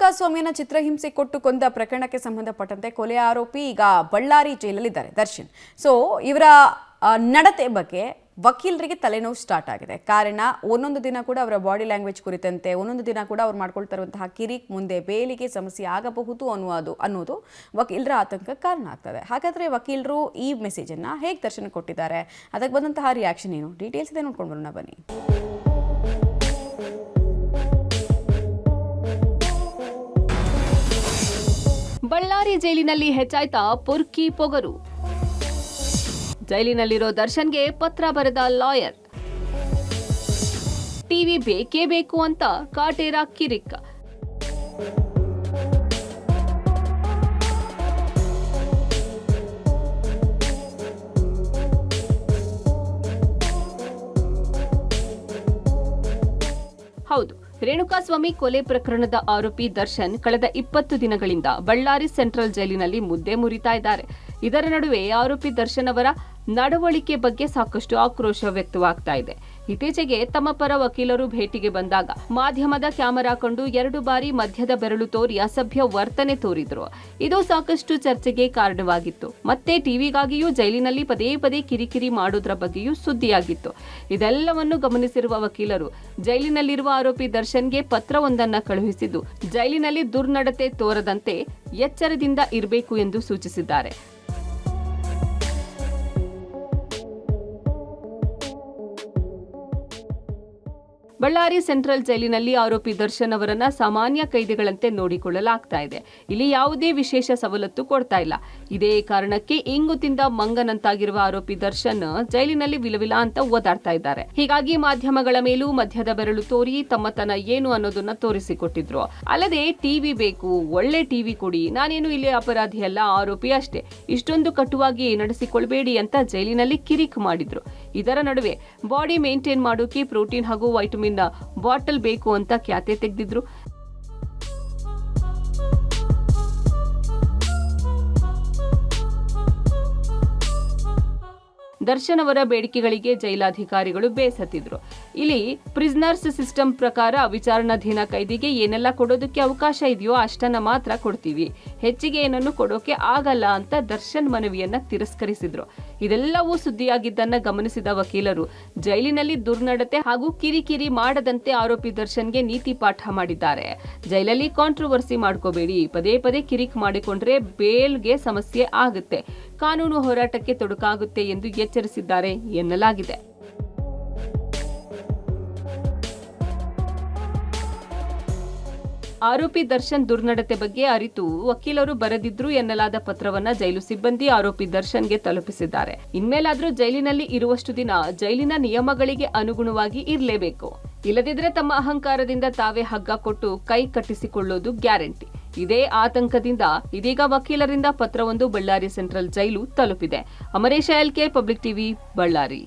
ರೇಣುಕಾಸ್ವಾಮಿಯನ್ನ ಚಿತ್ರಹಿಂಸೆ ಕೊಟ್ಟು ಕೊಂದ ಪ್ರಕರಣಕ್ಕೆ ಸಂಬಂಧಪಟ್ಟಂತೆ ಕೊಲೆ ಆರೋಪಿ ಈಗ ಬಳ್ಳಾರಿ ಜೈಲಲ್ಲಿದ್ದಾರೆ ದರ್ಶನ್. ಸೊ ಇವರ ನಡತೆ ಬಗ್ಗೆ ವಕೀಲರಿಗೆ ತಲೆನೋವು ಸ್ಟಾರ್ಟ್ ಆಗಿದೆ. ಕಾರಣ ಒಂದೊಂದು ದಿನ ಕೂಡ ಅವರ ಬಾಡಿ ಲ್ಯಾಂಗ್ವೇಜ್ ಕುರಿತಂತೆ, ಒಂದೊಂದು ದಿನ ಕೂಡ ಅವ್ರು ಮಾಡ್ಕೊಳ್ತಾ ಇರುವಂತಹ ಕಿರಿಕ್ ಮುಂದೆ ಬೇಲಿಗೆ ಸಮಸ್ಯೆ ಆಗಬಹುದು ಅನ್ನೋದು ವಕೀಲರ ಆತಂಕ ಕಾರಣ ಆಗ್ತದೆ. ಹಾಗಾದ್ರೆ ವಕೀಲರು ಈ ಮೆಸೇಜನ್ನು ಹೇಗೆ ದರ್ಶನ ಕೊಟ್ಟಿದ್ದಾರೆ, ಅದಕ್ಕೆ ಬಂದಂತಹ ರಿಯಾಕ್ಷನ್ ಏನು, ಡೀಟೇಲ್ಸ್ ಇದೆ ನೋಡ್ಕೊಂಡು ಬರೋಣ ಬನ್ನಿ. ಬಳ್ಳಾರಿ ಜೈಲಿನಲ್ಲಿ ಹೆಚ್ಚಾಯ್ತಾ ಪುರ್ಕಿ ಪೊಗರು. ಜೈಲಿನಲ್ಲಿರೋ ದರ್ಶನ್ಗೆ ಪತ್ರ ಬರೆದ ಲಾಯರ್. ಟಿವಿ ಬೇಕೇ ಬೇಕು ಅಂತ ಕಾಟೇರ ಕಿರಿಕ್. ಹೌದು, ರೇಣುಕಾಸ್ವಾಮಿ ಕೊಲೆ ಪ್ರಕರಣದ ಆರೋಪಿ ದರ್ಶನ್ ಕಳೆದ 20 ದಿನಗಳಿಂದ ಬಳ್ಳಾರಿ ಸೆಂಟ್ರಲ್ ಜೈಲಿನಲ್ಲಿ ಮುದ್ದೆ ಮುರಿತಾ ಇದ್ದಾರೆ. ಇದರ ನಡುವೆ ಆರೋಪಿ ದರ್ಶನ್ ಅವರ ನಡವಳಿಕೆ ಬಗ್ಗೆ ಸಾಕಷ್ಟು ಆಕ್ರೋಶ ವ್ಯಕ್ತವಾಗ್ತಾ ಇದೆ. ಇತ್ತೀಚೆಗೆ ತಮ್ಮ ಪರ ವಕೀಲರು ಭೇಟಿಗೆ ಬಂದಾಗ ಮಾಧ್ಯಮದ ಕ್ಯಾಮೆರಾ ಕಂಡು 2 ಬಾರಿ ಮಧ್ಯದ ಬೆರಳು ತೋರಿ ಅಸಭ್ಯ ವರ್ತನೆ ತೋರಿದ್ರು. ಇದು ಸಾಕಷ್ಟು ಚರ್ಚೆಗೆ ಕಾರಣವಾಗಿತ್ತು. ಮತ್ತೆ ಟಿವಿಗಾಗಿಯೂ ಜೈಲಿನಲ್ಲಿ ಪದೇ ಪದೇ ಕಿರಿಕಿರಿ ಮಾಡೋದ್ರ ಬಗ್ಗೆಯೂ ಸುದ್ದಿಯಾಗಿತ್ತು. ಇದೆಲ್ಲವನ್ನು ಗಮನಿಸಿರುವ ವಕೀಲರು ಜೈಲಿನಲ್ಲಿರುವ ಆರೋಪಿ ದರ್ಶನ್ಗೆ ಪತ್ರವೊಂದನ್ನು ಕಳುಹಿಸಿದ್ದು ಜೈಲಿನಲ್ಲಿ ದುರ್ನಡತೆ ತೋರದಂತೆ ಎಚ್ಚರದಿಂದ ಇರಬೇಕು ಎಂದು ಸೂಚಿಸಿದ್ದಾರೆ. ಬಳ್ಳಾರಿ ಸೆಂಟ್ರಲ್ ಜೈಲಿನಲ್ಲಿ ಆರೋಪಿ ದರ್ಶನ್ ಅವರನ್ನ ಸಾಮಾನ್ಯ ಕೈದಿಗಳಂತೆ ನೋಡಿಕೊಳ್ಳಲಾಗ್ತಾ ಇದೆ. ಇಲ್ಲಿ ಯಾವುದೇ ವಿಶೇಷ ಸವಲತ್ತು ಕೊಡ್ತಾ ಇಲ್ಲ. ಇದೇ ಕಾರಣಕ್ಕೆ ಇಂಗು ತಿಂದ ಮಂಗನಂತಾಗಿರುವ ಆರೋಪಿ ದರ್ಶನ್ ಜೈಲಿನಲ್ಲಿ ವಿಲವಿಲ ಅಂತ ಓದಾಡ್ತಾ ಇದ್ದಾರೆ. ಹೀಗಾಗಿ ಮಾಧ್ಯಮಗಳ ಮೇಲೂ ಮಧ್ಯದ ಬೆರಳು ತೋರಿ ತಮ್ಮತನ ಏನು ಅನ್ನೋದನ್ನ ತೋರಿಸಿಕೊಟ್ಟಿದ್ರು. ಅಲ್ಲದೆ ಟಿವಿ ಬೇಕು, ಒಳ್ಳೆ ಟಿವಿ ಕೊಡಿ, ನಾನೇನು ಇಲ್ಲಿ ಅಪರಾಧಿ ಅಲ್ಲ, ಆರೋಪಿ ಅಷ್ಟೇ, ಇಷ್ಟೊಂದು ಕಟುವಾಗಿ ನಡೆಸಿಕೊಳ್ಬೇಡಿ ಅಂತ ಜೈಲಿನಲ್ಲಿ ಕಿರಿಕ್ ಮಾಡಿದ್ರು. ಇದರ ನಡುವೆ ಬಾಡಿ ಮೇಂಟೈನ್ ಮಾಡೋಕೆ ಪ್ರೋಟೀನ್ ಹಾಗೂ ವೈಟಮಿನ್ ಬಾಟಲ್ ಬೇಕು ಅಂತ ಖ್ಯಾತೆ ತೆಗೆದಿದ್ರು. ದರ್ಶನ್ ಅವರ ಬೇಡಿಕೆಗಳಿಗೆ ಜೈಲಾಧಿಕಾರಿಗಳು ಬೇಸತ್ತಿದ್ರು. ಇಲ್ಲಿ ಪ್ರಿಸನರ್ಸ್ ಸಿಸ್ಟಮ್ ಪ್ರಕಾರ ವಿಚಾರಣಾಧೀನ ಕೈದಿಗೆ ಏನೆಲ್ಲ ಕೊಡೋದಕ್ಕೆ ಅವಕಾಶ ಇದೆಯೋ ಅಷ್ಟನ್ನ ಮಾತ್ರ ಕೊಡ್ತೀವಿ, ಹೆಚ್ಚಿಗೆ ಏನನ್ನು ಕೊಡೋಕೆ ಆಗಲ್ಲ ಅಂತ ದರ್ಶನ್ ಮನವಿಯನ್ನ ತಿರಸ್ಕರಿಸಿದ್ರು. ಇದೆಲ್ಲವೂ ಸುದ್ದಿಯಾಗಿದ್ದನ್ನ ಗಮನಿಸಿದ ವಕೀಲರು ಜೈಲಿನಲ್ಲಿ ದುರ್ನಡತೆ ಹಾಗೂ ಕಿರಿಕಿರಿ ಮಾಡದಂತೆ ಆರೋಪಿ ದರ್ಶನ್ಗೆ ನೀತಿ ಪಾಠ ಮಾಡಿದ್ದಾರೆ. ಜೈಲಲ್ಲಿ ಕಾಂಟ್ರವರ್ಸಿ ಮಾಡ್ಕೋಬೇಡಿ, ಪದೇ ಪದೇ ಕಿರಿಕ್ ಮಾಡಿಕೊಂಡ್ರೆ ಬೇಲ್ಗೆ ಸಮಸ್ಯೆ ಆಗುತ್ತೆ, ಕಾನೂನು ಹೋರಾಟಕ್ಕೆ ತೊಡಕಾಗುತ್ತೆ ಎಂದು ಎಚ್ಚರಿಸಿದ್ದಾರೆ ಎನ್ನಲಾಗಿದೆ. ಆರೋಪಿ ದರ್ಶನ್ ದುರ್ನಡತೆ ಬಗ್ಗೆ ಅರಿತು ವಕೀಲರು ಬರೆದಿದ್ರು ಎನ್ನಲಾದ ಪತ್ರವನ್ನ ಜೈಲು ಸಿಬ್ಬಂದಿ ಆರೋಪಿ ದರ್ಶನ್ಗೆ ತಲುಪಿಸಿದ್ದಾರೆ. ಇನ್ಮೇಲಾದ್ರೂ ಜೈಲಿನಲ್ಲಿ ಇರುವಷ್ಟು ದಿನ ಜೈಲಿನ ನಿಯಮಗಳಿಗೆ ಅನುಗುಣವಾಗಿ ಇರಲೇಬೇಕು, ಇಲ್ಲದಿದ್ರೆ ತಮ್ಮ ಅಹಂಕಾರದಿಂದ ತಾವೇ ಹಗ್ಗ ಕೊಟ್ಟು ಕೈ ಕಟ್ಟಿಸಿಕೊಳ್ಳೋದು ಗ್ಯಾರಂಟಿ. ಇದೇ ಆತಂಕದಿಂದ ಇದೀಗ ವಕೀಲರಿಂದ ಪತ್ರವೊಂದು ಬಳ್ಳಾರಿ ಸೆಂಟ್ರಲ್ ಜೈಲು ತಲುಪಿದೆ. Amaresha LK, public TV, Ballari.